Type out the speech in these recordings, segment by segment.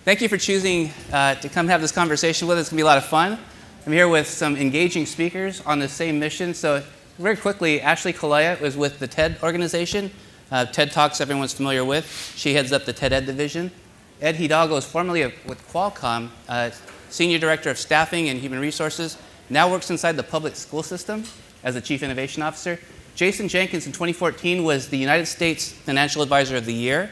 Thank you for choosing to come have this conversation with us. It's going to be a lot of fun. I'm here with some engaging speakers on the same mission. So very quickly, Ashley Kolaya was with the TED organization. TED Talks everyone's familiar with. She heads up the TED Ed division. Ed Hidalgo is formerly with Qualcomm, Senior Director of Staffing and Human Resources, now works inside the public school system as the Chief Innovation Officer. Jason Jenkins in 2014 was the United States Financial Advisor of the Year,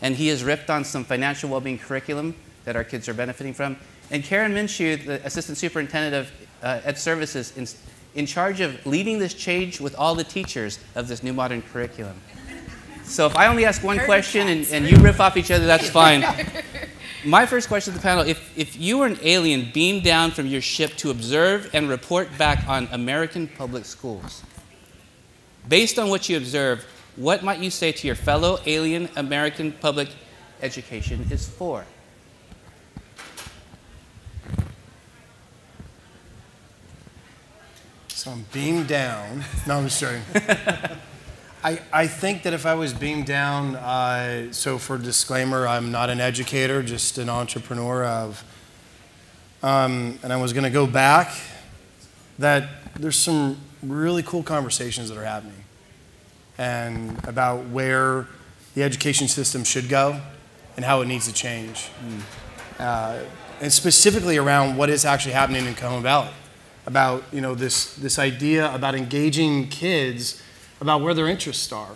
and he has ripped on some financial well-being curriculum that our kids are benefiting from. And Karen Minshew, the Assistant Superintendent of Ed Services, in charge of leading this change with all the teachers of this new modern curriculum. So if I only ask one question and you riff off each other, that's fine. My first question to the panel, if you were an alien beamed down from your ship to observe and report back on American public schools, based on what you observed, what might you say to your fellow alien American public education is for? So I'm beamed down. No, I'm just joking. I think that if I was beamed down, so for disclaimer, I'm not an educator, just an entrepreneur and I was going to go back, that there's some really cool conversations that are happening and about where the education system should go and how it needs to change. And specifically around what is actually happening in Cajon Valley, about this idea about engaging kids about where their interests are.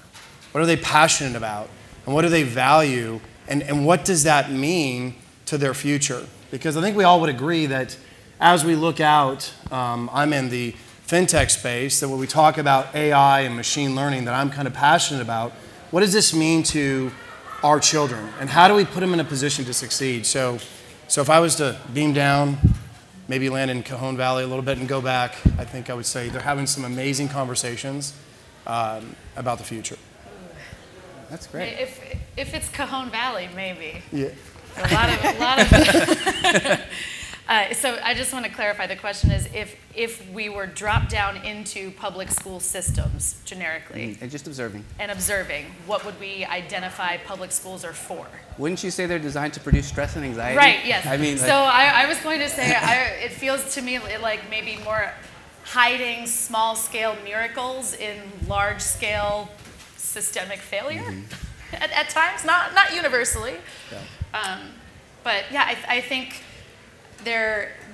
What are they passionate about? And what do they value? And what does that mean to their future? Because I think we all would agree that as we look out, I'm in the fintech space, that when we talk about AI and machine learning that I'm kind of passionate about, what does this mean to our children? And how do we put them in a position to succeed? So if I was to beam down, maybe land in Cajon Valley a little bit and go back, I think I would say they're having some amazing conversations about the future. That's great. If it's Cajon Valley, maybe. Yeah. A lot of so I just want to clarify, the question is if we were dropped down into public school systems generically. And just observing. And observing, what would we identify public schools are for? Wouldn't you say they're designed to produce stress and anxiety? Right, yes. I mean, so I was going to say, it feels to me like maybe more hiding small-scale miracles in large-scale systemic failure at times, not universally. Yeah. But yeah, I think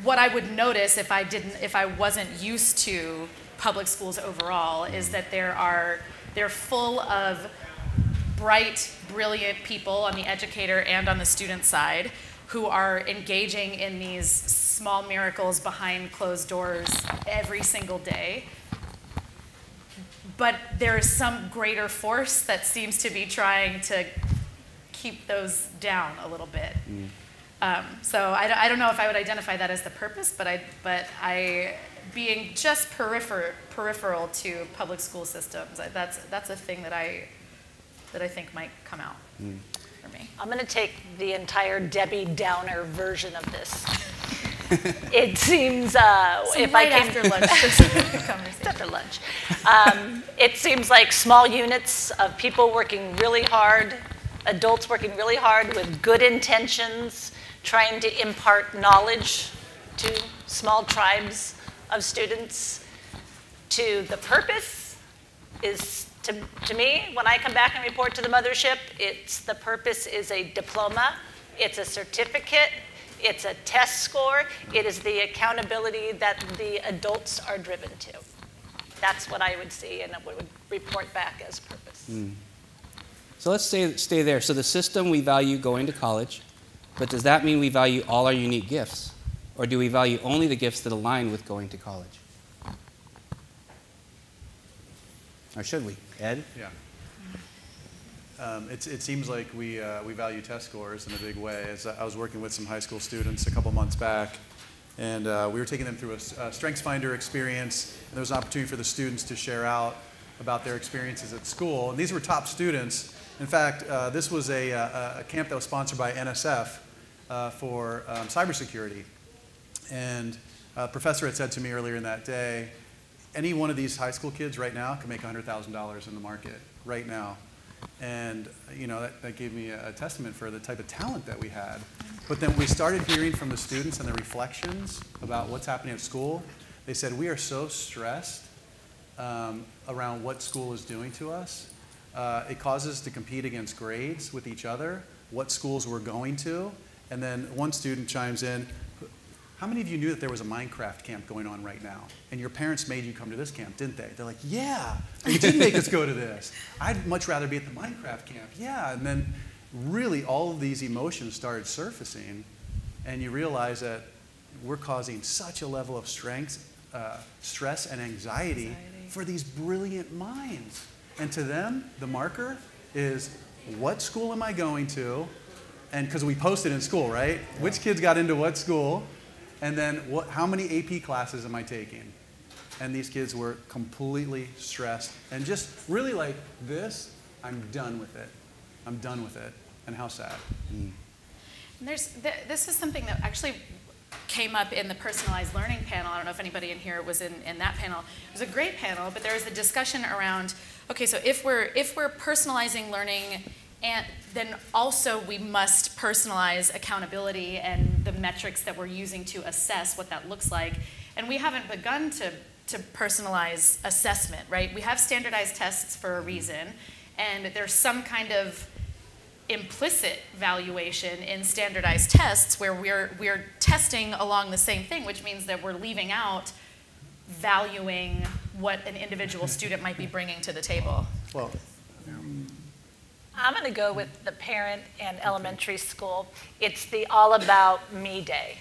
what I would notice if I wasn't used to public schools overall is that they're full of bright, brilliant people on the educator and on the student side who are engaging in these small miracles behind closed doors every single day. But there is some greater force that seems to be trying to keep those down a little bit. So I don't know if I would identify that as the purpose, but I being just peripheral to public school systems, that's a thing that I think might come out for me. I'm going to take the entire Debbie Downer version of this. It seems if I came after lunch, after lunch, it seems like small units of people working really hard, adults working really hard with good intentions, trying to impart knowledge to small tribes of students. To the purpose is, to me, when I come back and report to the mothership, the purpose is a diploma, it's a certificate, it's a test score, it is the accountability that the adults are driven to. That's what I would see and I would report back as purpose. So let's stay there. So the system, we value going to college, but does that mean we value all our unique gifts? Or do we value only the gifts that align with going to college? Or should we? Ed? Yeah. It seems like we value test scores in a big way. As I was working with some high school students a couple months back, and we were taking them through a StrengthsFinder experience, and there was an opportunity for the students to share out about their experiences at school. And these were top students. In fact, this was a camp that was sponsored by NSF for cybersecurity. And a professor had said to me earlier in that day, any one of these high school kids right now can make $100,000 in the market right now. And that gave me a testament for the type of talent that we had. But then we started hearing from the students and the reflections about what's happening at school. They said, we are so stressed around what school is doing to us. It causes us to compete against grades with each other, what schools we're going to. And then one student chimes in, how many of you knew that there was a Minecraft camp going on right now? And your parents made you come to this camp, didn't they? They're like, yeah, they did make us go to this. I'd much rather be at the Minecraft camp. Yeah, and then really all of these emotions started surfacing, and you realize that we're causing such a level of stress and anxiety for these brilliant minds. And to them, the marker is, what school am I going to? And because we posted in school, right? Yeah. Which kids got into what school? And then how many AP classes am I taking? And these kids were completely stressed and just really like this, I'm done with it. I'm done with it. And how sad. And this is something that actually came up in the personalized learning panel. I don't know if anybody in here was in that panel. It was a great panel, but there was a discussion around, okay, so if we're personalizing learning, and then also we must personalize accountability and the metrics that we're using to assess what that looks like. And we haven't begun to personalize assessment, right? We have standardized tests for a reason, and there's some kind of implicit valuation in standardized tests where we're testing along the same thing, which means that we're leaving out valuing what an individual student might be bringing to the table. Well, I'm going to go with the parent and elementary school. It's the all about me day.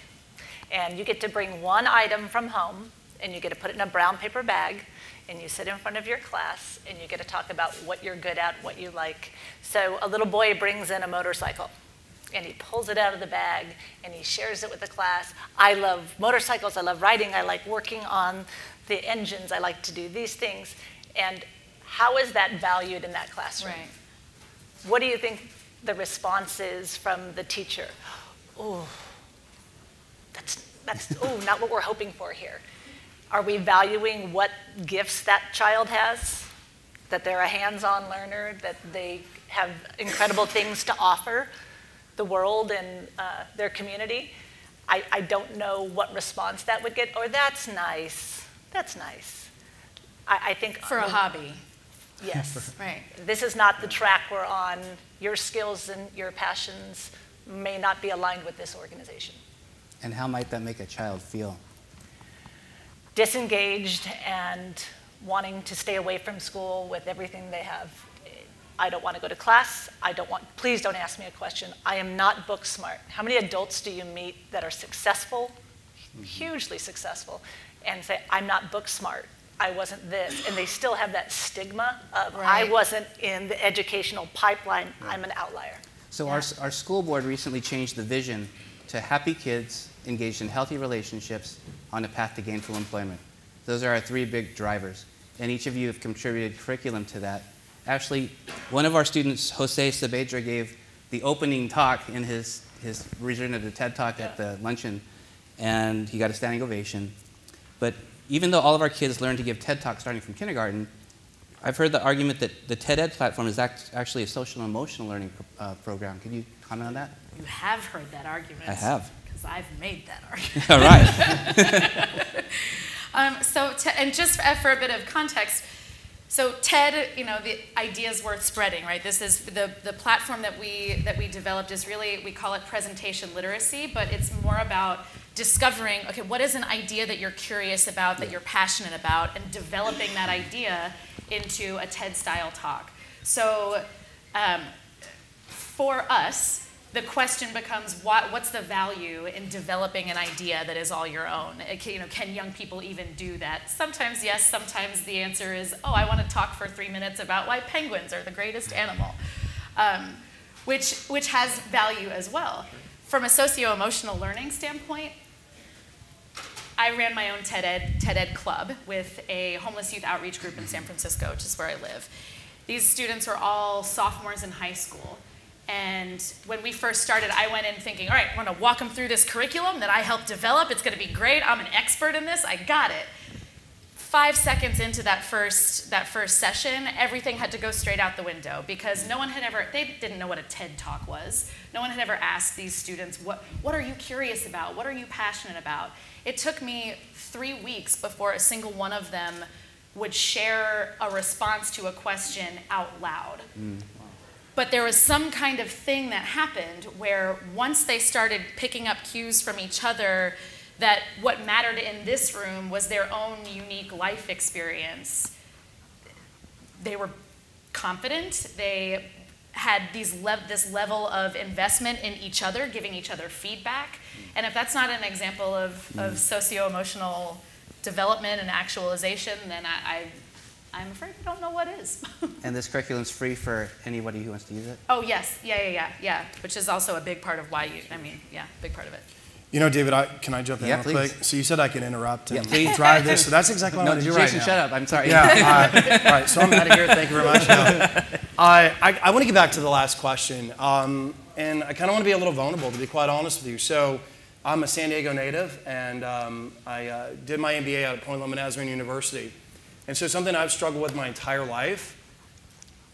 And you get to bring one item from home, and you get to put it in a brown paper bag, and you sit in front of your class, and you get to talk about what you're good at, what you like. So a little boy brings in a motorcycle, and he pulls it out of the bag, and he shares it with the class. I love motorcycles, I love riding, I like working on the engines, I like to do these things. And how is that valued in that classroom? Right. What do you think the response is from the teacher? Oh, that's not what we're hoping for here. Are we valuing what gifts that child has? That they're a hands-on learner, that they have incredible things to offer the world and their community? I don't know what response that would get. Or that's nice. That's nice. I think for a hobby. Yes. Right. This is not the track we're on. Your skills and your passions may not be aligned with this organization. And how might that make a child feel? Disengaged and wanting to stay away from school with everything they have. I don't want to go to class. Please don't ask me a question. I am not book smart. How many adults do you meet that are successful, hugely successful, and say, I'm not book smart, I wasn't this, and they still have that stigma of, right. I wasn't in the educational pipeline, right. I'm an outlier. So our school board recently changed the vision to happy kids engaged in healthy relationships on a path to gainful employment. Those are our 3 big drivers, and each of you have contributed curriculum to that. Actually, one of our students, Jose Saavedra, gave the opening talk in his version of the TED Talk at the luncheon, and he got a standing ovation. But even though all of our kids learn to give TED Talks starting from kindergarten, I've heard the argument that the TED Ed platform is actually a social and emotional learning program. Can you comment on that? You have heard that argument. I have. Because I've made that argument. All right. And just for a bit of context, so TED, the idea is worth spreading, right? This is the platform that we developed is really, we call it presentation literacy, but it's more about discovering, okay, what is an idea that you're curious about, that you're passionate about, and developing that idea into a TED-style talk. So for us, the question becomes, what's the value in developing an idea that is all your own? Can young people even do that? Sometimes yes, sometimes the answer is, oh, I want to talk for 3 minutes about why penguins are the greatest animal, which has value as well. From a socio-emotional learning standpoint, I ran my own TED Ed club with a homeless youth outreach group in San Francisco, which is where I live. These students are all sophomores in high school. And when we first started, I went in thinking, all right, I'm going to walk them through this curriculum that I helped develop. It's going to be great. I'm an expert in this. I got it. 5 seconds into that first session, everything had to go straight out the window because no one had ever, they didn't know what a TED Talk was. No one had ever asked these students, what are you curious about? What are you passionate about? It took me 3 weeks before a single one of them would share a response to a question out loud. But there was some kind of thing that happened where once they started picking up cues from each other, that what mattered in this room was their own unique life experience. They were confident. They had this level of investment in each other, giving each other feedback. And if that's not an example of socio-emotional development and actualization, then I'm afraid I don't know what is. And this curriculum's free for anybody who wants to use it? Oh, yes. Yeah. Which is also a big part of why big part of it. You know, David, can I jump in real please. quick? So you said I can interrupt and please. drive this, so that's exactly what I'm going to do right now. Jason, shut up. I'm sorry. Yeah, all right, so I'm out of here. Thank you very much. I want to get back to the last question, and I kind of want to be a little vulnerable, to be quite honest with you. So I'm a San Diego native, and I did my MBA out at Point Loma Nazarene University. And so something I've struggled with my entire life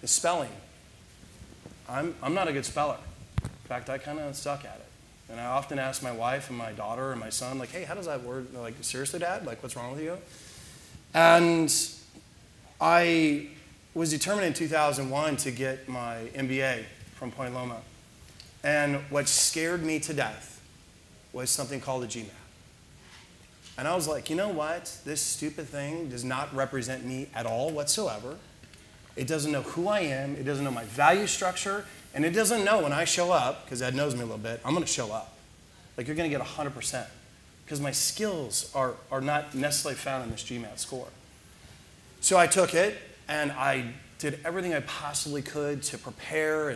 is spelling. I'm not a good speller. In fact, I kind of suck at it. And I often ask my wife and my daughter and my son, like, hey, how does that word, like, seriously, Dad? Like, what's wrong with you? And I was determined in 2001 to get my MBA from Point Loma. And what scared me to death was something called a GMAT. And I was like, you know what? This stupid thing does not represent me at all whatsoever. It doesn't know who I am. It doesn't know my value structure. And it doesn't know when I show up, because Ed knows me a little bit, I'm going to show up. Like, you're going to get 100%. Because my skills are not necessarily found in this GMAT score. So I took it, and I did everything I possibly could to prepare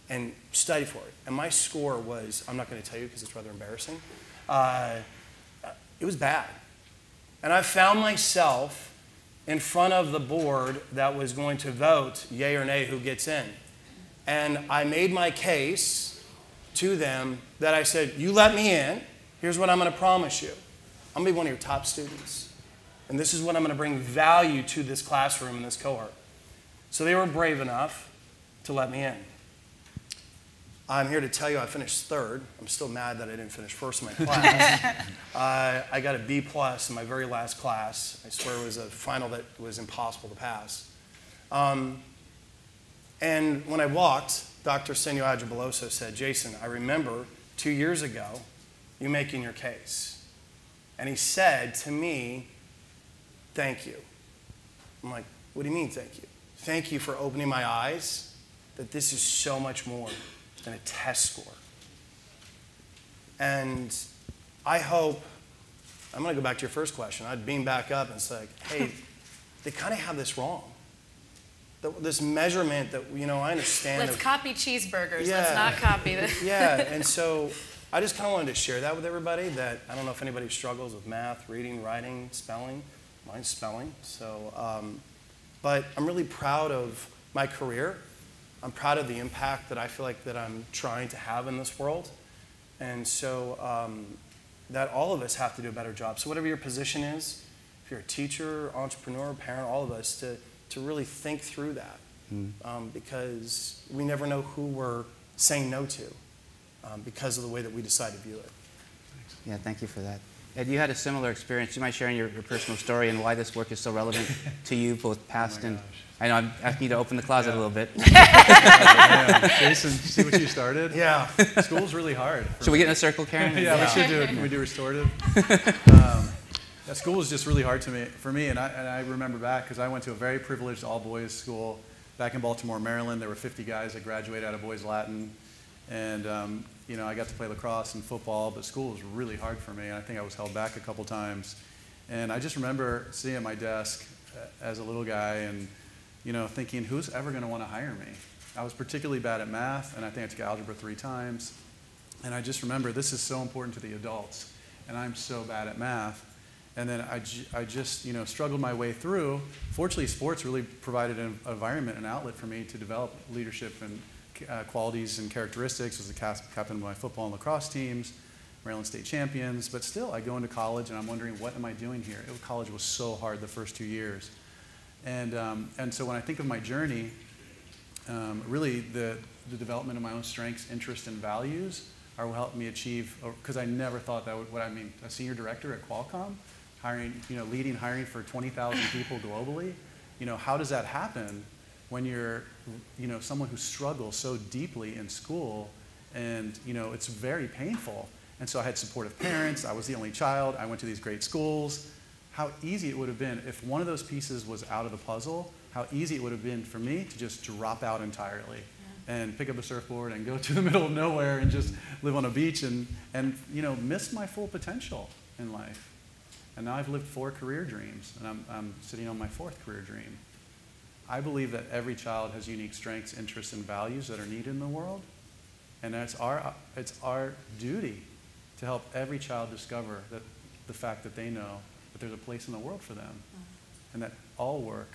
and study for it. And my score was, I'm not going to tell you because it's rather embarrassing, it was bad. And I found myself in front of the board that was going to vote yay or nay who gets in. And I made my case to them that I said, you let me in, here's what I'm going to promise you. I'm going to be one of your top students. And this is what I'm going to bring value to this classroom and this cohort. So they were brave enough to let me in. I'm here to tell you I finished third. I'm still mad that I didn't finish first in my class. I got a B+ in my very last class. I swear it was a final that was impossible to pass. And when I walked, Dr. Senyo Ajabeloso said, Jason, I remember 2 years ago you making your case. And he said to me, thank you. I'm like, what do you mean thank you? Thank you for opening my eyes that this is so much more than a test score. And I hope, I'm going to go back to your first question. I'd beam back up and say, hey, they kind of have this wrong. This measurement that, I understand. Let's copy cheeseburgers. Yeah. Let's not copy this. Yeah, and so I just kind of wanted to share that with everybody, that I don't know if anybody struggles with math, reading, writing, spelling. Mine's spelling. So, but I'm really proud of my career. I'm proud of the impact that I feel like that I'm trying to have in this world. And so that all of us have to do a better job. So whatever your position is, if you're a teacher, entrepreneur, parent, all of us, to really think through that. Because we never know who we're saying no to because of the way that we decide to view it. Yeah, thank you for that. Ed, you had a similar experience. Do you mind sharing your personal story and why this work is so relevant to you, both past and... I know I'm asking you to open the closet a little bit. Jason, see what you started? Yeah. School's really hard. Should we get in a circle, Karen? Yeah, we should do it. Can we do restorative? School was just really hard for me, and I remember back because I went to a very privileged all-boys school back in Baltimore, Maryland. There were 50 guys that graduated out of Boys Latin, and I got to play lacrosse and football, but school was really hard for me, and I think I was held back a couple times. And I just remember sitting at my desk as a little guy and thinking, who's ever going to want to hire me? I was particularly bad at math, and I think I took algebra 3 times. And I just remember this is so important to the adults, and I'm so bad at math. And then I just struggled my way through. Fortunately, sports really provided an environment, an outlet for me to develop leadership and qualities and characteristics. As the captain of my football and lacrosse teams, Maryland State champions, but still I go into college and I'm wondering, what am I doing here? College was so hard the first 2 years. And so when I think of my journey, really the development of my own strengths, interests, and values are what helped me achieve, because I never thought that would, a senior director at Qualcomm, leading hiring for 20,000 people globally. How does that happen when you're, someone who struggles so deeply in school, and, it's very painful. And so I had supportive parents, I was the only child, I went to these great schools. How easy it would have been if one of those pieces was out of the puzzle, how easy it would have been for me to just drop out entirely and pick up a surfboard and go to the middle of nowhere and just live on a beach and miss my full potential in life. And now I've lived 4 career dreams, and I'm sitting on my 4th career dream. I believe that every child has unique strengths, interests, and values that are needed in the world, and it's our duty to help every child discover that the fact that they know that there's a place in the world for them, and that all work,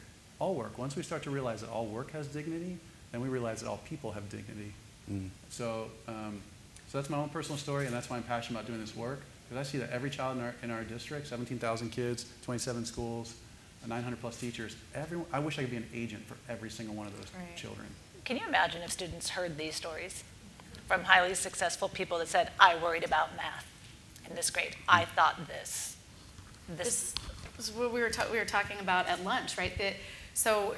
once we start to realize that all work has dignity, then we realize that all people have dignity. So that's my own personal story, and that's why I'm passionate about doing this work, because I see that every child in our district, 17,000 kids, 27 schools, 900 plus teachers, I wish I could be an agent for every single one of those children. Can you imagine if students heard these stories from highly successful people that said, I worried about math in this grade, I thought this. This is what we were talking about at lunch, right? So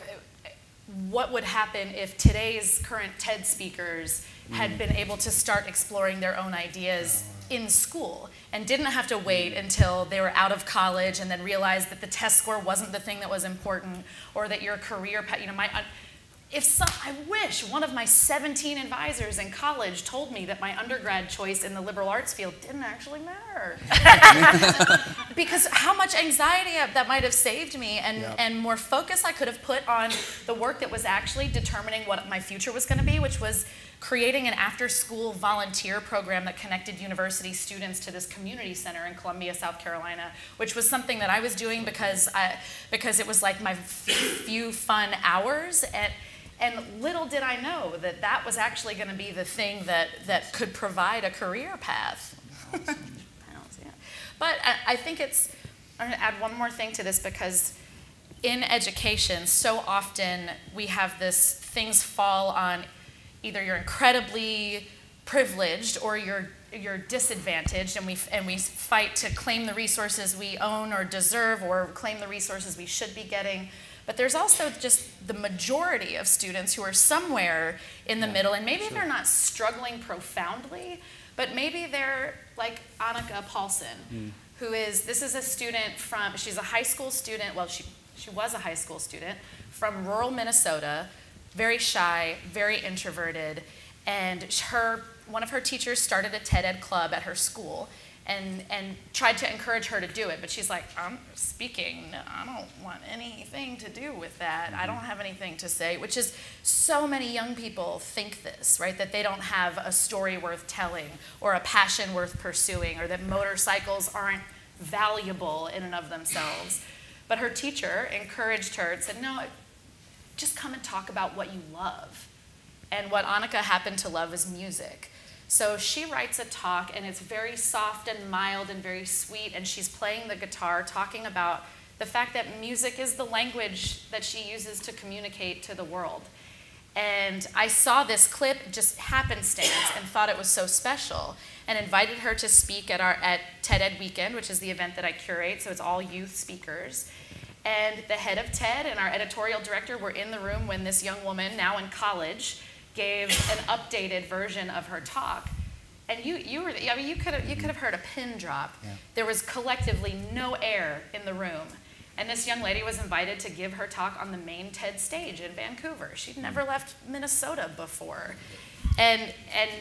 what would happen if today's current TED speakers had been able to start exploring their own ideas in school and didn't have to wait until they were out of college and then realized that the test score wasn't the thing that was important, or that your career path, I wish one of my 17 advisors in college told me that my undergrad choice in the liberal arts field didn't actually matter. Because how much anxiety that might have saved me, and more focus I could have put on the work that was actually determining what my future was going to be, which was creating an after-school volunteer program that connected university students to this community center in Columbia, South Carolina, which was something that I was doing because it was like my few fun hours. And little did I know that that was actually going to be the thing that could provide a career path. But I think I'm going to add one more thing to this, because in education, so often we have things fall on either you're incredibly privileged or you're disadvantaged, and we fight to claim the resources we own or deserve, or claim the resources we should be getting. But there's also just the majority of students who are somewhere in the middle, and maybe they're not struggling profoundly, but maybe they're like Annika Paulson, this is a student she's a high school student, well, she was a high school student from rural Minnesota, very shy, very introverted, and one of her teachers started a TED Ed club at her school, and tried to encourage her to do it. But she's like, I'm speaking, I don't want anything to do with that. I don't have anything to say, which is, so many young people think this, right? That they don't have a story worth telling, or a passion worth pursuing, or that motorcycles aren't valuable in and of themselves. But her teacher encouraged her and said, no, just come and talk about what you love. And what Annika happened to love is music. So she writes a talk, and it's very soft and mild and very sweet, and she's playing the guitar, talking about the fact that music is the language that she uses to communicate to the world. And I saw this clip, just happenstance, and thought it was so special, and invited her to speak at TED Ed Weekend, which is the event that I curate, so it's all youth speakers. And the head of TED and our editorial director were in the room when this young woman, now in college, gave an updated version of her talk. And you could have heard a pin drop. Yeah. There was collectively no air in the room. And this young lady was invited to give her talk on the main TED stage in Vancouver. She'd never left Minnesota before. And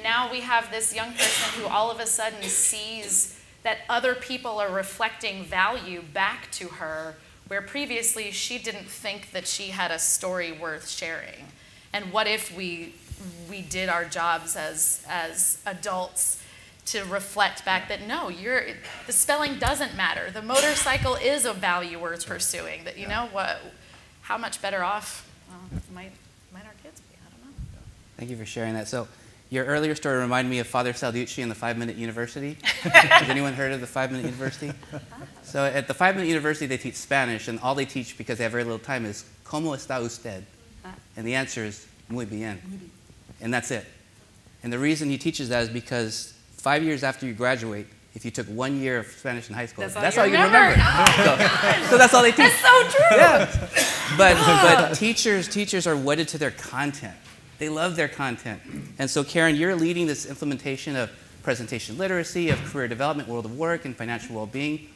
now we have this young person who all of a sudden sees that other people are reflecting value back to her, where previously she didn't think that she had a story worth sharing. And what if we did our jobs as adults to reflect back that no, the spelling doesn't matter. The motorcycle is a value worth pursuing. That how much better off might our kids be? I don't know. Thank you for sharing that. So Your earlier story reminded me of Father Salducci and the 5-Minute University. Has anyone heard of the 5-Minute University? So at the 5-Minute University, they teach Spanish, and all they teach, because they have very little time, is ¿Cómo está usted? And the answer is muy bien. And that's it. And the reason he teaches that is because 5 years after you graduate, if you took 1 year of Spanish in high school, that's all you can remember. So that's all they teach. That's so true. Yeah. But teachers are wedded to their content. They love their content. And so, Karen, you're leading this implementation of presentation literacy, of career development, world of work, and financial well-being.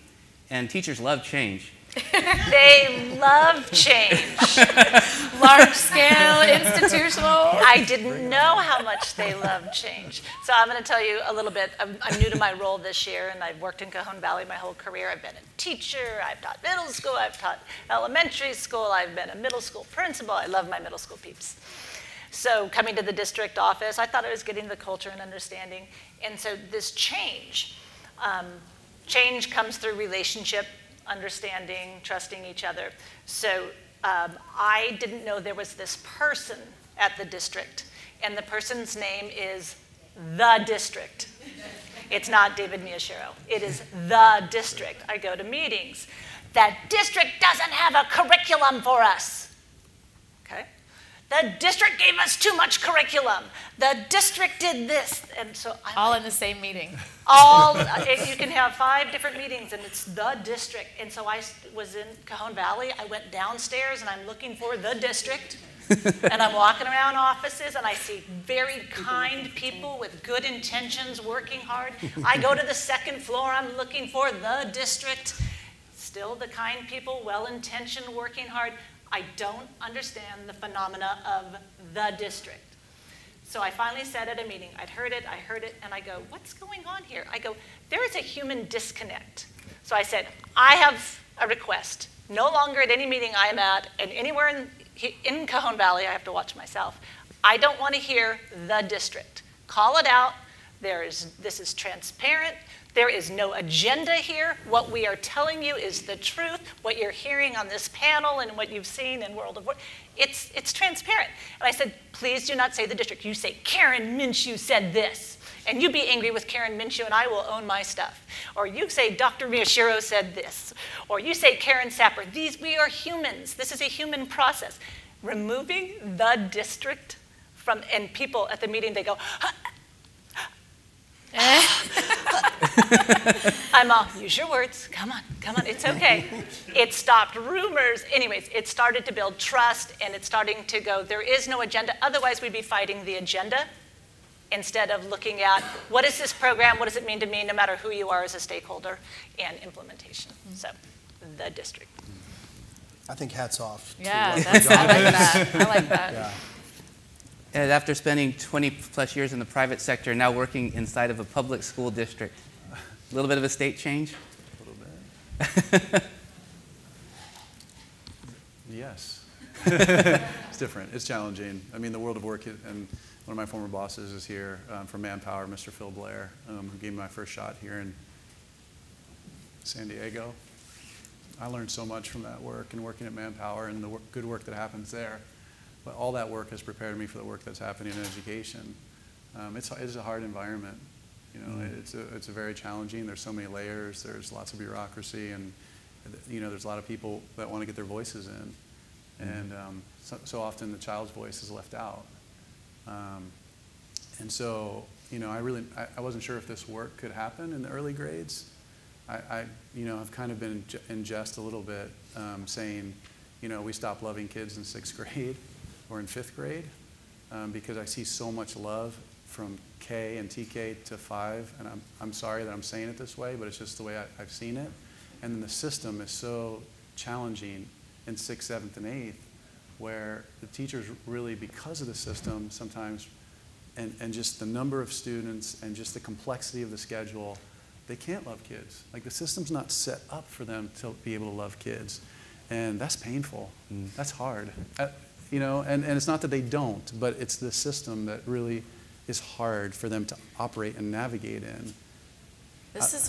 And teachers love change. They love change. Large scale, institutional. I didn't know how much they love change. So I'm going to tell you a little bit. I'm new to my role this year, and I've worked in Cajon Valley my whole career. I've been a teacher. I've taught middle school. I've taught elementary school. I've been a middle school principal. I love my middle school peeps. So coming to the district office, I thought I was getting the culture and understanding. And so this change comes through relationship, understanding, trusting each other. So I didn't know there was this person at the district, and the person's name is the district. It's not David Miyashiro. It is the district. I go to meetings. That district doesn't have a curriculum for us. Okay? The district gave us too much curriculum. The district did this. And so all in the same meeting. You can have 5 different meetings, and it's the district. And so I was in Cajon Valley. I went downstairs, and I'm looking for the district. And I'm walking around offices, and I see very kind people with good intentions working hard. I go to the 2nd floor. I'm looking for the district. Still the kind people, well-intentioned, working hard. I don't understand the phenomena of the district. So I finally said at a meeting, I heard it, and I go, what's going on here? I go, there is a human disconnect. So I said, I have a request. No longer at any meeting I'm at, and anywhere in Cajon Valley, I have to watch myself. I don't want to hear the district. Call it out. This is transparent. There is no agenda here. What we are telling you is the truth. What you're hearing on this panel and what you've seen in World of Work, it's transparent. And I said, please do not say the district. You say, Karen Minshew said this. And you be angry with Karen Minshew, and I will own my stuff. Or you say, Dr. Miyashiro said this. Or you say, Karen Sapper. We are humans. This is a human process. Removing the district from, and people at the meeting, they go, I'm all, use your words. Come on, it's okay. It stopped rumors. Anyways, it started to build trust, and it's starting to go, there is no agenda. Otherwise, we'd be fighting the agenda instead of looking at what is this program, what does it mean to me, no matter who you are as a stakeholder, and implementation. So, the district. I think hats off. Yeah, I like that. I like that. Yeah. And after spending 20+ years in the private sector, now working inside of a public school district, a little bit of a state change? A little bit. Yes. It's different. It's challenging. I mean, the world of work, and one of my former bosses is here from Manpower, Mr. Phil Blair, who gave me my first shot here in San Diego. I learned so much from that work and working at Manpower and the good work that happens there. But all that work has prepared me for the work that's happening in education. It's a hard environment. You know, it's a very challenging. There's so many layers. There's lots of bureaucracy, and there's a lot of people that want to get their voices in, and so often the child's voice is left out. And so, I wasn't sure if this work could happen in the early grades. I've kind of been in jest a little bit, saying, we stop loving kids in 6th grade. Or in 5th grade, because I see so much love from K and TK to 5, and I'm sorry that I'm saying it this way, but it's just the way I've seen it. And then the system is so challenging in 6th, 7th, and 8th, where the teachers really, because of the system sometimes, and just the number of students and just the complexity of the schedule, they can't love kids. Like, the system's not set up for them to be able to love kids. And that's painful. That's hard. And it's not that they don't, but it's the system that really is hard for them to operate and navigate in.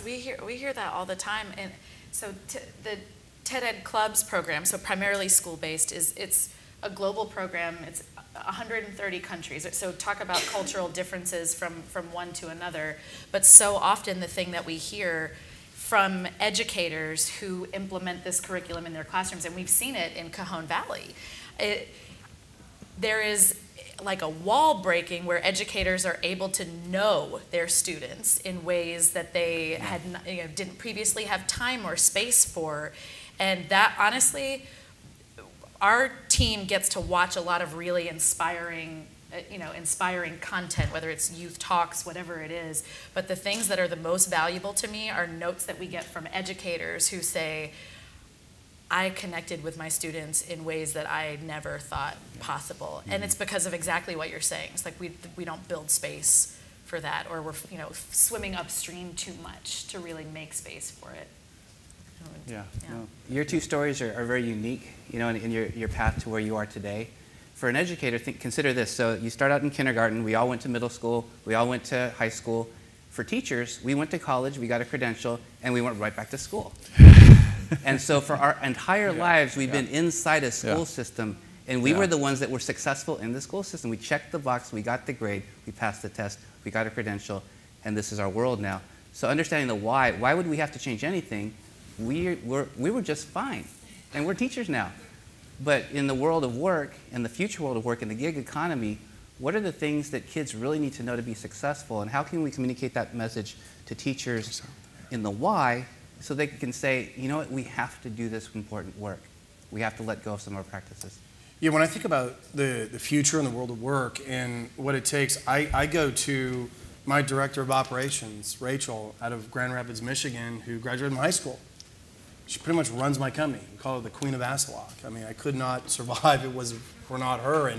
We hear that all the time, and so the TED Ed Clubs program, so primarily school-based, it's a global program. It's 130 countries. So talk about cultural differences from one to another. But so often the thing that we hear from educators who implement this curriculum in their classrooms, and we've seen it in Cajon Valley, there is like a wall breaking where educators are able to know their students in ways that they had didn't previously have time or space for. And that, honestly, our team gets to watch a lot of really inspiring content, whether it's youth talks, whatever it is. But the things that are the most valuable to me are notes that we get from educators who say, I connected with my students in ways that I never thought possible. And it's because of exactly what you're saying. It's like we don't build space for that, or we're swimming upstream too much to really make space for it. Yeah. No. Your two stories are very unique, in your path to where you are today. For an educator, consider this. So you start out in kindergarten. We all went to middle school. We all went to high school. For teachers, we went to college. We got a credential, and we went right back to school. And so for our entire lives, we've been inside a school system, and we were the ones that were successful in the school system. We checked the box, we got the grade, we passed the test, we got a credential, and this is our world now. So understanding the why would we have to change anything? We were just fine, and we're teachers now. But in the world of work, in the future world of work, in the gig economy, what are the things that kids really need to know to be successful, and how can we communicate that message to teachers in the why, so they can say, you know what, we have to do this important work. We have to let go of some of our practices. Yeah, when I think about the future and the world of work and what it takes, I go to my director of operations, Rachel, out of Grand Rapids, Michigan, who graduated from high school. She pretty much runs my company. We call her the Queen of AssetLock. I mean, I could not survive if it was for not her.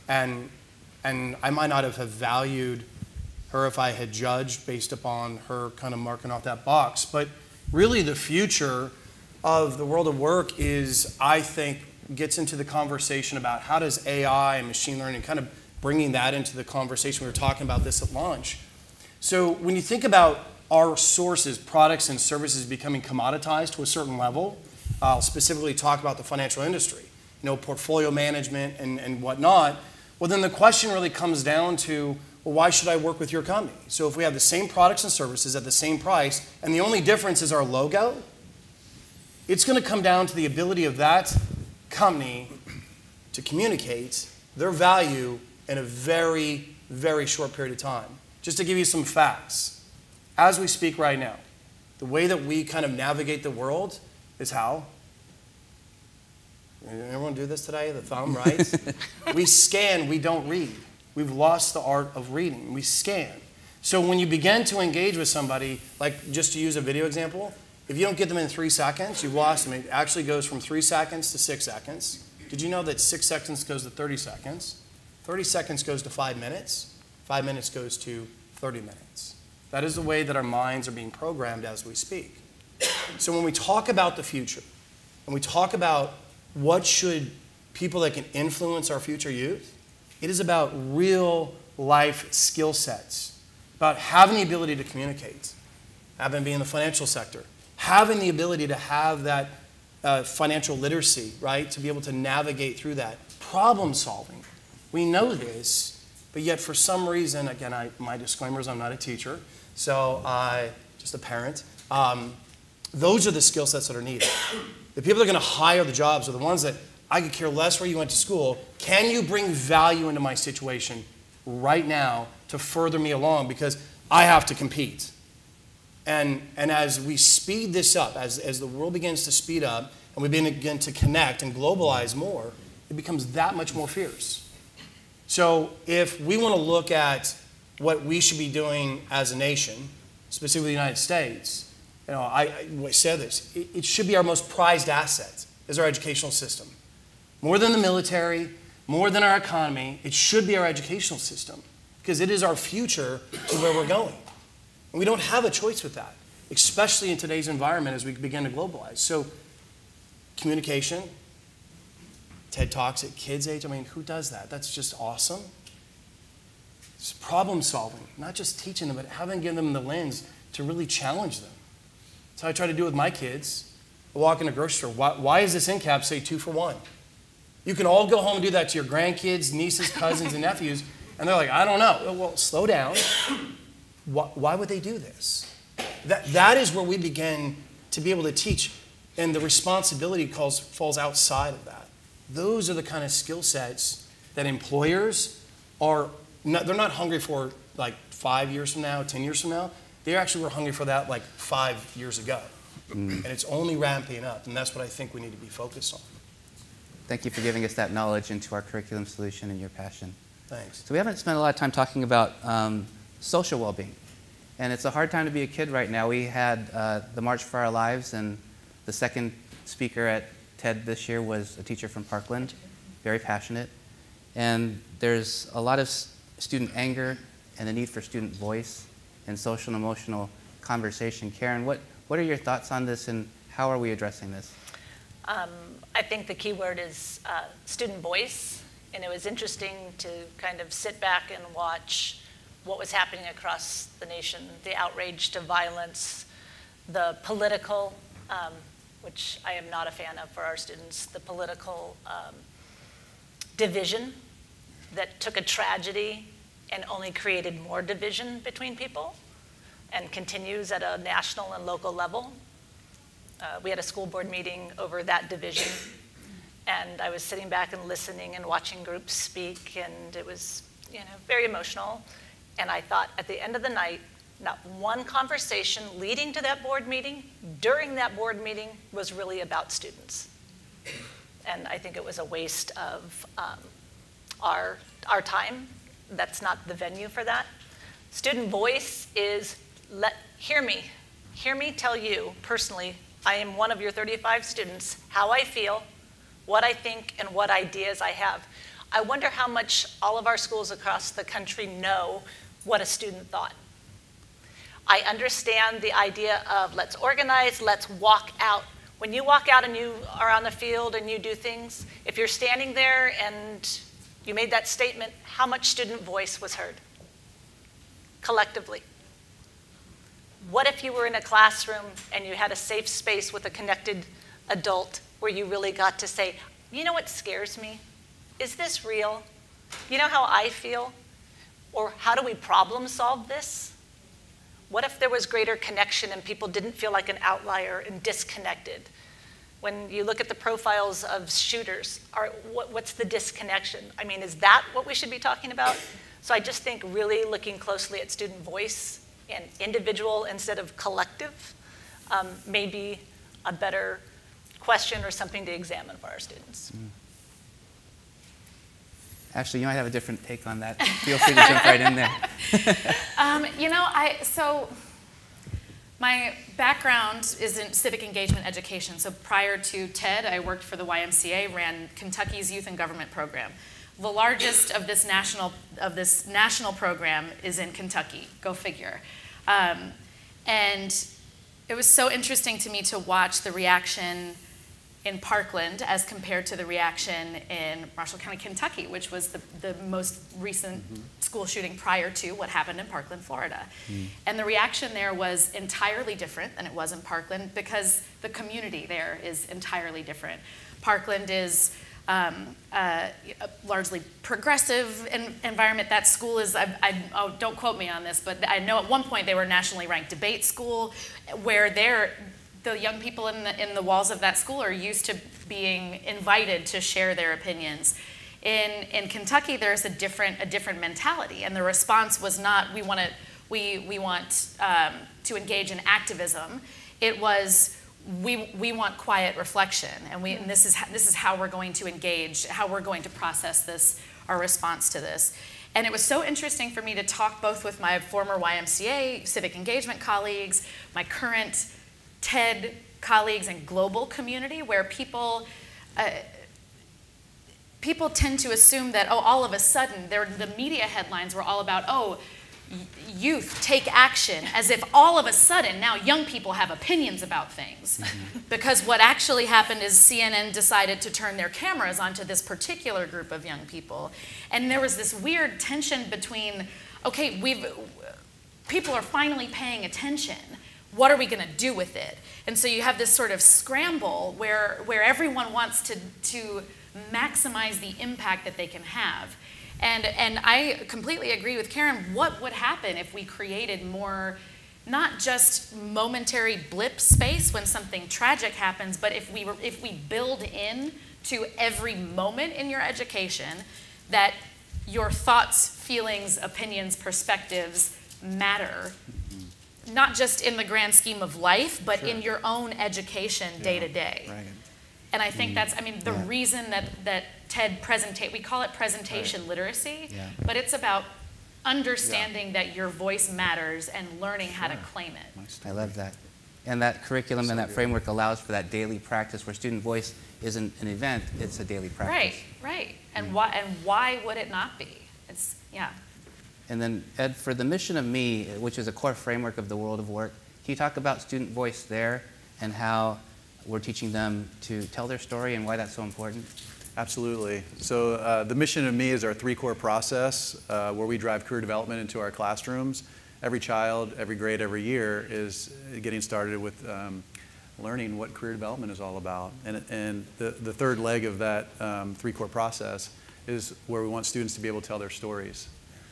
And I might not have valued her if I had judged based upon her kind of marking off that box. But really, the future of the world of work is, I think, gets into the conversation about how does AI and machine learning, kind of bringing that into the conversation. We were talking about this at lunch. So when you think about our sources, products and services becoming commoditized to a certain level, I'll specifically talk about the financial industry, portfolio management and whatnot. Well, then the question really comes down to, well, why should I work with your company? So if we have the same products and services at the same price, and the only difference is our logo, it's going to come down to the ability of that company to communicate their value in a very, very short period of time. Just to give you some facts, as we speak right now, the way that we kind of navigate the world is how? Everyone do this today? The thumb, right? We scan, we don't read. We've lost the art of reading. We scan. So when you begin to engage with somebody, like just to use a video example, if you don't get them in 3 seconds, you've lost them. It actually goes from 3 seconds to 6 seconds. Did you know that 6 seconds goes to 30 seconds? 30 seconds goes to 5 minutes. 5 minutes goes to 30 minutes. That is the way that our minds are being programmed as we speak. So when we talk about the future, and we talk about what should people that can influence our future youth, it is about real life skill sets, about having the ability to communicate, having to be in the financial sector, having the ability to have that financial literacy, right, to be able to navigate through that. Problem solving. We know this, but yet for some reason, again, my disclaimer is I'm not a teacher, so just a parent. Those are the skill sets that are needed. The people that are going to hire the jobs are the ones that I could care less where you went to school. Can you bring value into my situation right now to further me along? Because I have to compete. And as we speed this up, as the world begins to speed up, and we begin to connect and globalize more, it becomes that much more fierce. So if we want to look at what we should be doing as a nation, specifically the United States, I said this, it should be our most prized asset is our educational system. More than the military, more than our economy, it should be our educational system because it is our future to where we're going. And we don't have a choice with that, especially in today's environment as we begin to globalize. So communication, TED Talks at kids' age, I mean, who does that? That's just awesome. It's problem solving, not just teaching them, but having given them the lens to really challenge them. That's how I try to do with my kids. I walk in a grocery store. Why does this end cap say 2 for $1? You can all go home and do that to your grandkids, nieces, cousins, and nephews, and they're like, I don't know. Well, slow down. Why would they do this? That is where we begin to be able to teach, and the responsibility falls outside of that. Those are the kind of skill sets that employers they're not hungry for like 5 years from now, 10 years from now. They actually were hungry for that like 5 years ago. And it's only ramping up, and that's what I think we need to be focused on. Thank you for giving us that knowledge into our curriculum solution and your passion. Thanks. So we haven't spent a lot of time talking about social well-being. And it's a hard time to be a kid right now. We had the March for Our Lives, and the second speaker at TED this year was a teacher from Parkland, very passionate. And there's a lot of student anger and the need for student voice and social and emotional conversation. Karen, what are your thoughts on this, and how are we addressing this? I think the key word is student voice. And it was interesting to kind of sit back and watch what was happening across the nation, the outrage to violence, the political, which I am not a fan of for our students, the political division that took a tragedy and only created more division between people and continues at a national and local level. We had a school board meeting over that division, and I was sitting back and listening and watching groups speak, and it was, very emotional. And I thought at the end of the night, not one conversation leading to that board meeting, during that board meeting, was really about students. And I think it was a waste of our time. That's not the venue for that. Student voice is, hear me tell you personally, I am one of your 35 students, how I feel, what I think, and what ideas I have. I wonder how much all of our schools across the country know what a student thought. I understand the idea of let's organize, let's walk out. When you walk out and you are on the field and you do things, if you're standing there and you made that statement, how much student voice was heard collectively? What if you were in a classroom and you had a safe space with a connected adult where you really got to say, you know what scares me? Is this real? You know how I feel? Or how do we problem solve this? What if there was greater connection and people didn't feel like an outlier and disconnected? When you look at the profiles of shooters, what's the disconnection? I mean, is that what we should be talking about? So I just think really looking closely at student voice and individual instead of collective may be a better question or something to examine for our students. Ashley, you might have a different take on that. Feel free to jump right in there. So my background is in civic engagement education. So prior to TED, I worked for the YMCA, ran Kentucky's Youth and Government Program. The largest of this national program is in Kentucky. Go figure. And it was so interesting to me to watch the reaction in Parkland as compared to the reaction in Marshall County, Kentucky, which was the most recent school shooting prior to what happened in Parkland, Florida. And the reaction there was entirely different than it was in Parkland because the community there is entirely different. Parkland is a largely progressive environment. That school is, don't quote me on this, but I know at one point they were a nationally ranked debate school where the young people in the walls of that school are used to being invited to share their opinions. In Kentucky, there's a different mentality, and the response was not we want to engage in activism. It was we want quiet reflection, and this is how we're going to engage, how we're going to process this, our response to this. And it was so interesting for me to talk both with my former YMCA civic engagement colleagues, my current TED colleagues and global community, where people tend to assume that, all of a sudden, the media headlines were all about, youth take action, as if all of a sudden now young people have opinions about things. Because what actually happened is CNN decided to turn their cameras onto this particular group of young people. And there was this weird tension between, people are finally paying attention. What are we going to do with it? And so you have this sort of scramble where everyone wants to maximize the impact that they can have. And I completely agree with Karen. What would happen if we created more, not just momentary blip space when something tragic happens, but if we build in to every moment in your education that your thoughts, feelings, opinions, perspectives matter, not just in the grand scheme of life, but in your own education day to day. Right. And I think that's, I mean, the reason that TED we call it presentation literacy, but it's about understanding that your voice matters and learning how to claim it. I love that. And that curriculum and that framework allows for that daily practice where student voice isn't an event, it's a daily practice. Right. And why would it not be? It's, And then, Ed, for the mission of me, which is a core framework of the world of work, can you talk about student voice there and how we're teaching them to tell their story and why that's so important? Absolutely. So the mission of me is our 3 core process where we drive career development into our classrooms. Every child, every grade, every year is getting started with learning what career development is all about. And the third leg of that 3 core process is where we want students to be able to tell their stories.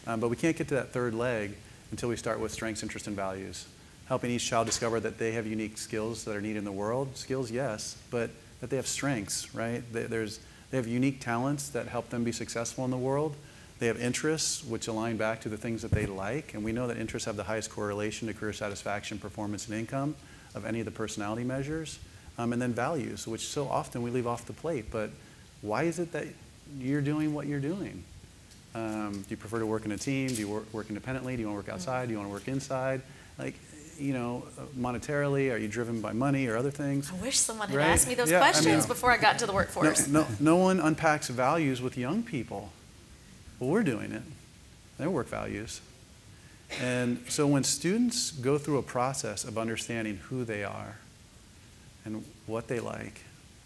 But we can't get to that third leg until we start with strengths, interests, and values. Helping each child discover that they have unique skills that are needed in the world. Skills, yes, but that they have strengths, right? They have unique talents that help them be successful in the world. They have interests, which align back to the things that they like. And we know that interests have the highest correlation to career satisfaction, performance, and income of any of the personality measures. And then values, which so often we leave off the plate. But why is it that you're doing what you're doing? Do you prefer to work in a team? Do you work independently? Do you want to work outside? Do you want to work inside? Like, you know, monetarily, are you driven by money or other things? I wish someone had asked me those questions before I got into the workforce. No one unpacks values with young people. Well, we're doing it. Their work values. And so when students go through a process of understanding who they are and what they like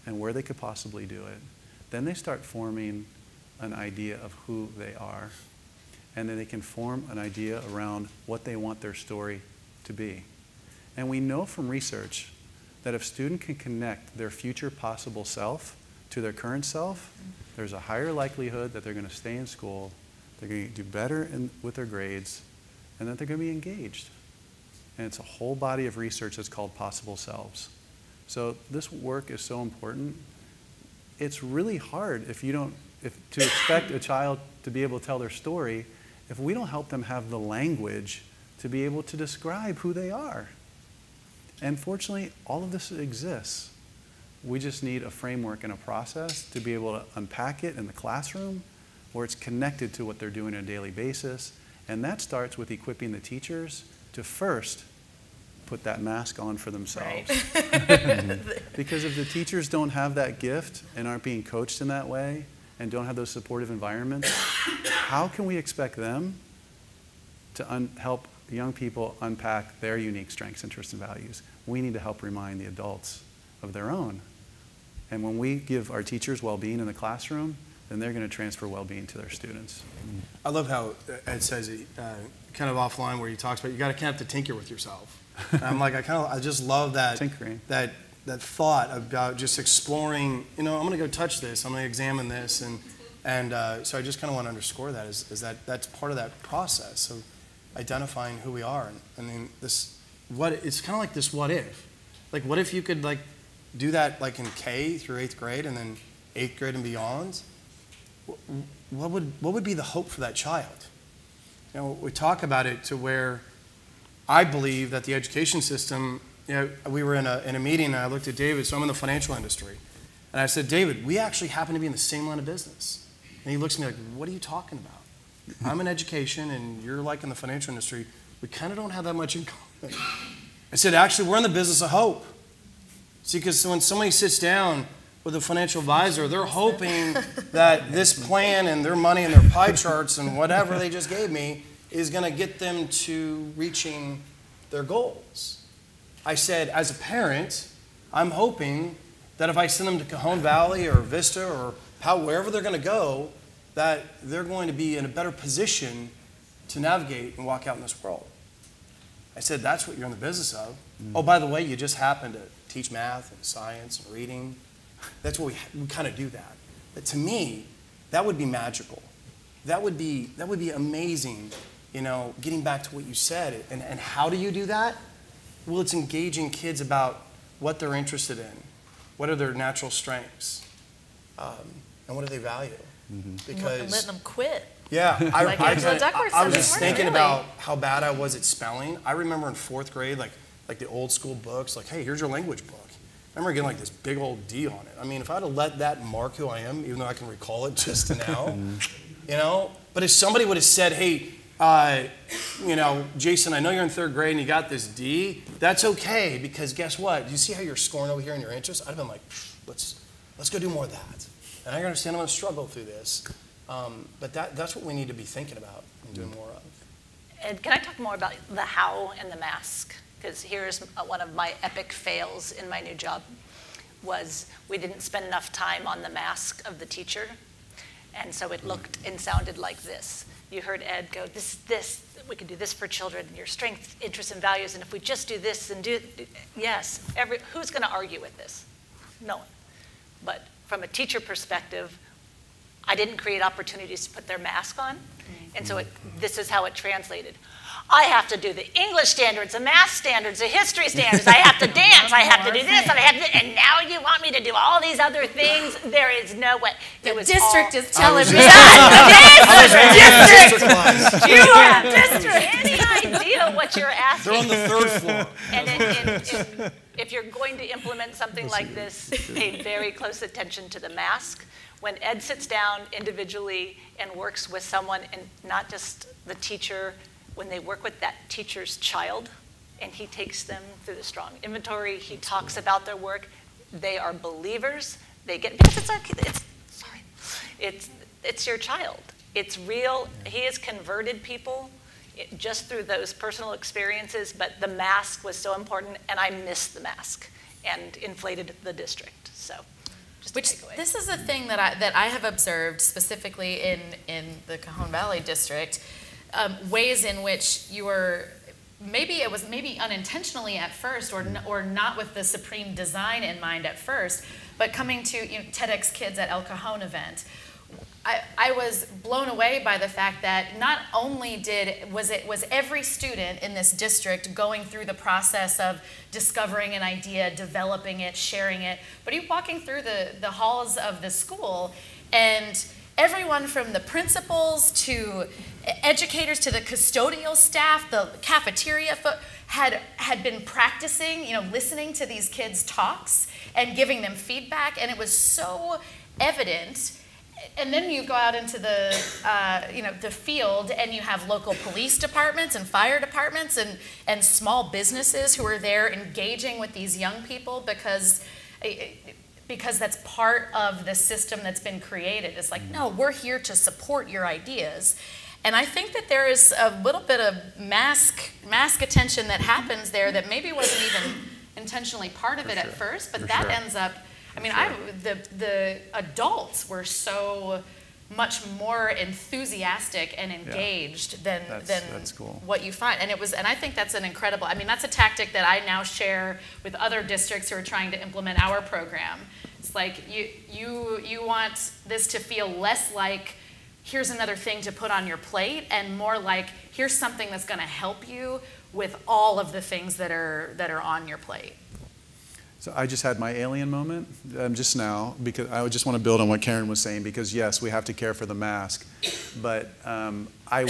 and where they could possibly do it, then they start forming an idea of who they are. And then they can form an idea around what they want their story to be. And we know from research that if a student can connect their future possible self to their current self, there's a higher likelihood that they're going to stay in school, they're going to do better with their grades, and that they're going to be engaged. And it's a whole body of research that's called possible selves. So this work is so important. It's really hard to expect a child to be able to tell their story if we don't help them have the language to be able to describe who they are. And fortunately, all of this exists. We just need a framework and a process to be able to unpack it in the classroom where it's connected to what they're doing on a daily basis. And that starts with equipping the teachers to first put that mask on for themselves. Right. Because if the teachers don't have that gift and aren't being coached in that way and don't have those supportive environments, how can we expect them to help young people unpack their unique strengths, interests, and values? We need to help remind the adults of their own. And when we give our teachers well-being in the classroom, then they're going to transfer well-being to their students. I love how Ed says it, kind of offline where he talks about you got to kind of have to tinker with yourself. And I'm like, I just love that tinkering. that thought about just exploring. You know, I'm going to go touch this. I'm going to examine this, and so I just kind of want to underscore that is that that's part of that process of identifying who we are. And then it's kind of like this what if. Like, what if you could like do that like in K through 8th grade and then 8th grade and beyond? What would be the hope for that child? You know, we talk about it to where I believe that the education system, you know, we were in a meeting and I looked at David, so I'm in the financial industry. And I said, David, we actually happen to be in the same line of business. And he looks at me like, what are you talking about? I'm in education and you're like in the financial industry. We kind of don't have that much in common. I said, actually, we're in the business of hope. See, because when somebody sits down with a financial advisor, they're hoping that this plan and their money and their pie charts and whatever they just gave me is going to get them to reaching their goals. I said, as a parent, I'm hoping that if I send them to Cajon Valley or Vista or wherever they're going to go, that they're going to be in a better position to navigate and walk out in this world. I said, that's what you're in the business of. Oh, by the way, you just happen to teach math and science and reading. That's what we kind of do that. to me, that would be magical. That would be amazing, getting back to what you said. And how do you do that? Well, it's engaging kids about what they're interested in, what are their natural strengths, and what do they value. And letting them quit. Yeah, I was just thinking really. about how bad I was at spelling. I remember in 4th grade, like the old school books, like, hey, here's your language book. I remember getting like this big old D on it. I mean, if I'd have let that mark who I am, even though I can recall it just now, But if somebody would have said, hey, Jason, I know you're in 3rd grade and you got this D, that's okay, because guess what? You see how you're scoring over here in your interests? I'd have been like, let's go do more of that. And I understand I'm going to struggle through this. But that's what we need to be thinking about and doing more of. And can I talk more about the how and the mask? Because here's one of my epic fails in my new job was we didn't spend enough time on the mask of the teacher. And so it looked and sounded like this. You heard Ed go, we can do this for children, your strengths, interests, and values, and if we just do this and yes, who's going to argue with this? No one. But from a teacher perspective, I didn't create opportunities to put their mask on, and so this is how it translated. I have to do the English standards, the math standards, the history standards. I have to dance. I have to do this, and now you want me to do all these other things? There is no way. The district is telling me. District. You are district. Any idea what you're asking? They're on the 3rd floor. And if you're going to implement something like this, pay very close attention to the mask. When Ed sits down individually and works with someone, and not just the teacher, when they work with that teacher's child, and he takes them through the strong inventory, he talks about their work, they are believers. They get, because it's your child. It's real. He has converted people just through those personal experiences, but the mask was so important, and I missed the mask and inflated the district. So. This is a thing that I have observed specifically in the Cajon Valley district, ways in which you were, maybe unintentionally at first, or not with the supreme design in mind at first, but coming to TEDx Kids at El Cajon event, I was blown away by the fact that not only was every student in this district going through the process of discovering an idea, developing it, sharing it, but you walking through the halls of the school, and everyone from the principals to educators to the custodial staff, the cafeteria had been practicing, listening to these kids' talks and giving them feedback, and it was so evident. And then you go out into the field, and you have local police departments and fire departments and small businesses who are there engaging with these young people because that's part of the system that's been created. It's like, no, we're here to support your ideas. And I think that there is a little bit of mask attention that happens there that maybe wasn't even intentionally part of it at first, but that ends up. I mean, the adults were so much more enthusiastic and engaged than that's cool. What you find. And I think that's an incredible, that's a tactic that I now share with other districts who are trying to implement our program. It's like you want this to feel less like here's another thing to put on your plate, and more like here's something that's going to help you with all of the things that are on your plate. So I just had my alien moment just now, because I just want to build on what Karen was saying, because yes, we have to care for the mask, but I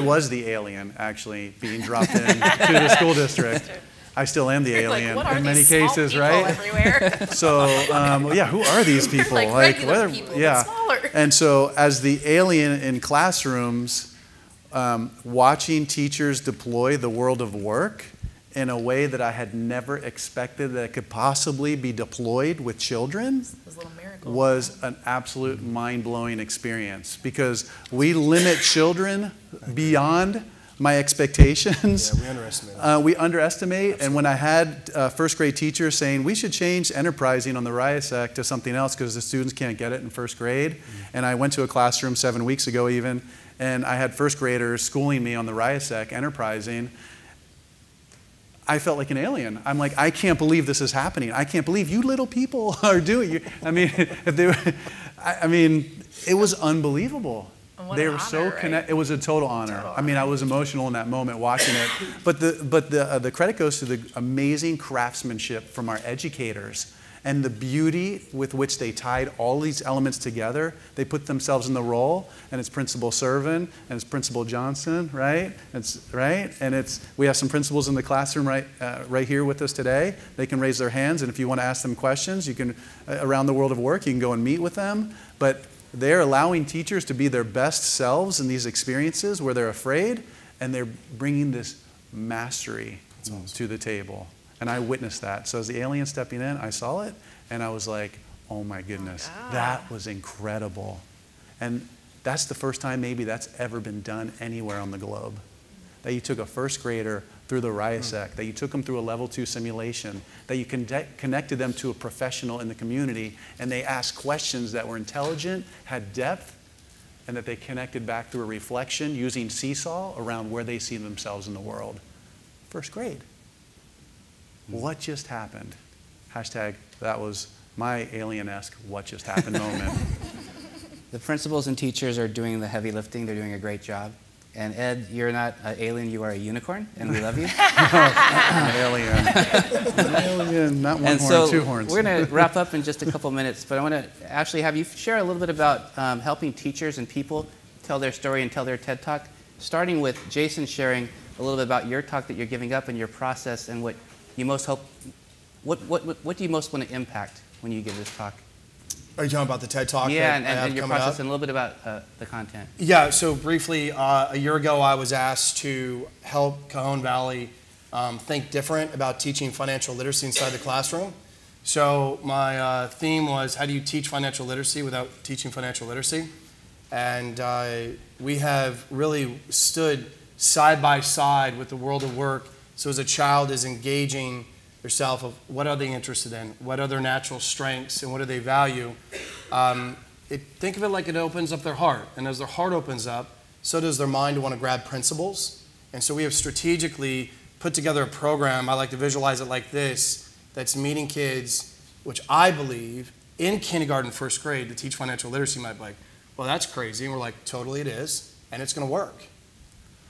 was the alien actually being dropped in to the school district. I still am the alien in many cases, right? Everywhere? So who are these people? Like regular people, but smaller. And so as the alien in classrooms, watching teachers deploy the world of work in a way that I had never expected that it could possibly be deployed with children was an absolute mind-blowing experience, because we limit children beyond my expectations. Yeah, we underestimate. We underestimate. Absolutely. And when I had first grade teachers saying we should change enterprising on the RIASEC to something else because the students can't get it in first grade, and I went to a classroom 7 weeks ago even, and I had first graders schooling me on the RIASEC enterprising, I felt like an alien. I'm like, I can't believe this is happening. I can't believe you little people are doing it. I mean, I mean, it was unbelievable. They were so right? connected. It was a total honor. I mean, I was emotional in that moment watching it. But the credit goes to the amazing craftsmanship from our educators and the beauty with which they tied all these elements together. They put themselves in the role, and it's Principal Servin and it's Principal Johnson, right? We have some principals in the classroom right here with us today. They can raise their hands, and if you want to ask them questions, you can around the world of work, you can go and meet with them. But they're allowing teachers to be their best selves in these experiences where they're afraid, and they're bringing this mastery to the table. And I witnessed that. So as the alien stepping in, I saw it, and I was like, oh my goodness, that was incredible. And that's the first time maybe that's ever been done anywhere on the globe. That you took a first grader through the RIASEC, that you took them through a level 2 simulation, that you connected them to a professional in the community, and they asked questions that were intelligent, had depth, and that they connected back through a reflection using Seesaw around where they see themselves in the world. First grade. What just happened? Hashtag, that was my alien-esque what just happened moment. The principals and teachers are doing the heavy lifting. They're doing a great job. And Ed, you're not an alien, you are a unicorn, and we love you. An alien. An alien, not one horn, two horns. We're going to wrap up in just a couple minutes, but I want to actually have you share a little bit about helping teachers and people tell their story and tell their TED Talk, starting with Jason sharing a little bit about your talk that you're giving up and your process and what you most hope, what do you most want to impact when you give this talk? Are you talking about the TED Talk? Yeah, and your process and a little bit about the content. Yeah, so briefly, a year ago I was asked to help Cajon Valley think different about teaching financial literacy inside the classroom. So my theme was, how do you teach financial literacy without teaching financial literacy? And we have really stood side by side with the world of work. So as a child is engaging yourself of what are they interested in, what are their natural strengths, and what do they value. Think of it like it opens up their heart. And as their heart opens up, so does their mind to want to grab principles. And so we have strategically put together a program, I like to visualize it like this, that's meeting kids, which I believe in kindergarten, first grade, to teach financial literacy might be like, well, that's crazy. And we're like, totally it is, and it's going to work.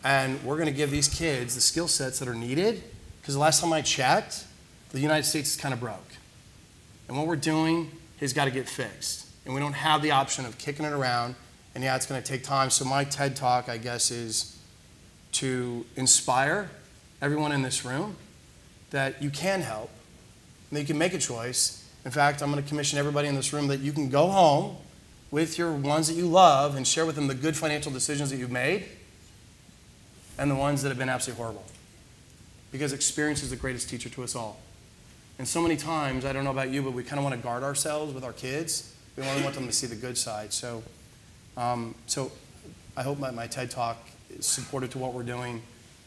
And we're going to give these kids the skill sets that are needed, because the last time I checked, the United States is kind of broke. And what we're doing has got to get fixed. And we don't have the option of kicking it around, and yeah, it's going to take time. So my TED Talk, I guess, is to inspire everyone in this room that you can help, and that you can make a choice. In fact, I'm going to commission everybody in this room that you can go home with your ones that you love and share with them the good financial decisions that you've made and the ones that have been absolutely horrible. Because experience is the greatest teacher to us all. And so many times, I don't know about you, but we kind of want to guard ourselves with our kids. We only want them to see the good side. So I hope my TED Talk is supportive to what we're doing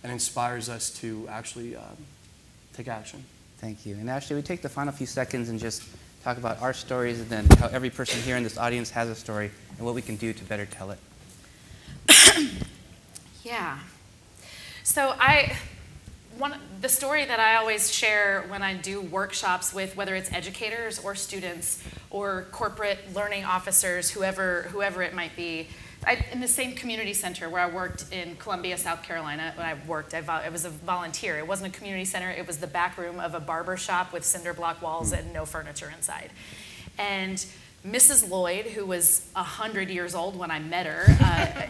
and inspires us to actually take action. Thank you. And Ashley, we take the final few seconds and just talk about our stories and then how every person here in this audience has a story and what we can do to better tell it. Yeah. So the story that I always share when I do workshops with, whether it's educators or students or corporate learning officers, whoever it might be, in the same community center where I worked in Columbia, South Carolina, when I was a volunteer. It wasn't a community center, it was the back room of a barber shop with cinder block walls and no furniture inside. And Mrs. Lloyd, who was 100 years old when I met her,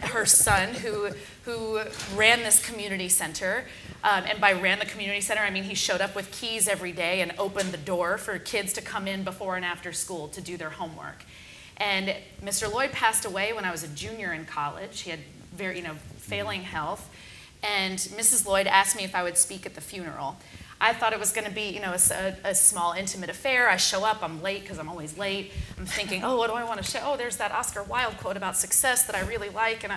her son, who ran this community center, and by ran the community center, I mean he showed up with keys every day and opened the door for kids to come in before and after school to do their homework. And Mr. Lloyd passed away when I was a junior in college. He had very, failing health. And Mrs. Lloyd asked me if I would speak at the funeral. I thought it was going to be, a small, intimate affair. I show up, I'm late because I'm always late. I'm thinking, oh, what do I want to show? Oh, there's that Oscar Wilde quote about success that I really like. And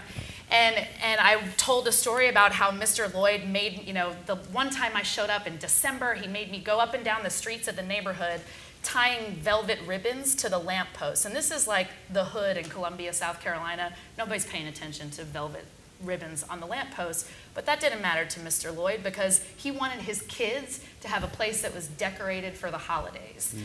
I told a story about how Mr. Lloyd made, the one time I showed up in December, he made me go up and down the streets of the neighborhood tying velvet ribbons to the lampposts. And this is like the hood in Columbia, South Carolina. Nobody's paying attention to velvet ribbons on the lamppost, but that didn't matter to Mr. Lloyd because he wanted his kids to have a place that was decorated for the holidays.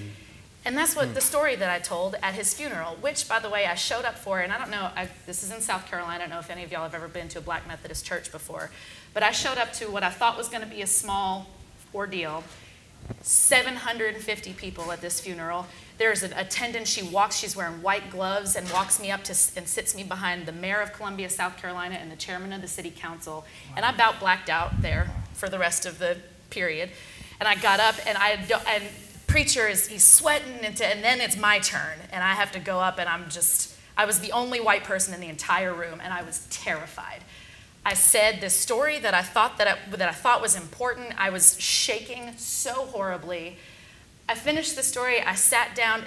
And that's what the story that I told at his funeral, which, by the way, I showed up for. And I don't know, this is in South Carolina. I don't know if any of y'all have ever been to a Black Methodist church before. But I showed up to what I thought was going to be a small ordeal. 750 people at this funeral. There's an attendant. She walks. She's wearing white gloves and walks me up to and sits me behind the mayor of Columbia, South Carolina, and the chairman of the city council. And I about blacked out there for the rest of the period. And I got up, and preacher he's sweating, and then it's my turn, and I have to go up, and I was the only white person in the entire room, and I was terrified. I said this story that I thought was important. I was shaking so horribly. I finished the story. I sat down.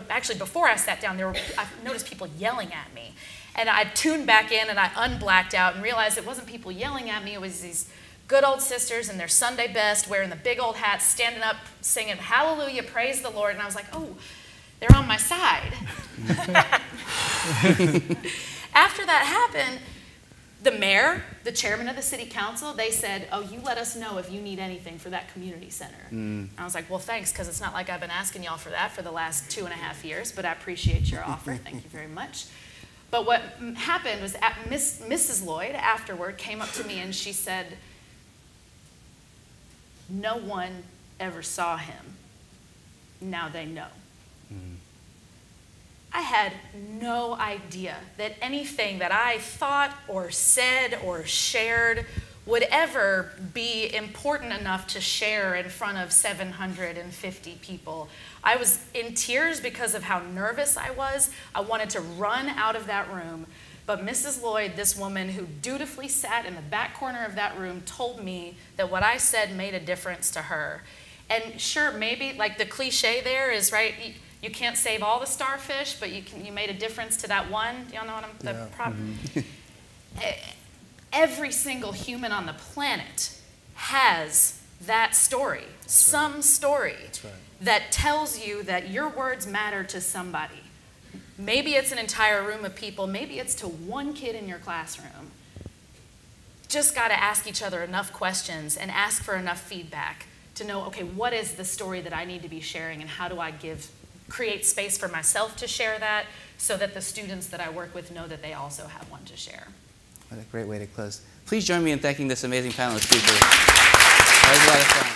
Actually, before I sat down, I noticed people yelling at me, and I tuned back in, and I unblacked out and realized it wasn't people yelling at me. It was these good old sisters in their Sunday best, wearing the big old hats, standing up, singing, "Hallelujah, praise the Lord." And I was like, oh, they're on my side. After that happened, the mayor, the chairman of the city council, they said, oh, you let us know if you need anything for that community center. And I was like, well, thanks, because it's not like I've been asking y'all for that for the last 2.5 years, but I appreciate your offer. Thank you very much. But what happened was Mrs. Lloyd afterward came up to me and she said, no one ever saw him. Now they know. I had no idea that anything that I thought or said or shared would ever be important enough to share in front of 750 people. I was in tears because of how nervous I was. I wanted to run out of that room. But Mrs. Lloyd, this woman who dutifully sat in the back corner of that room, told me that what I said made a difference to her. And sure, maybe like the cliche there is, right, you can't save all the starfish, but you made a difference to that one. Y'all know what the problem? Every single human on the planet has that story, some story that tells you that your words matter to somebody. Maybe it's an entire room of people. Maybe it's to one kid in your classroom. Just got to ask each other enough questions and ask for enough feedback to know, okay, what is the story that I need to be sharing, and how do I create space for myself to share that so that the students that I work with know that they also have one to share. What a great way to close. Please join me in thanking this amazing panel of speakers. That was a lot of fun.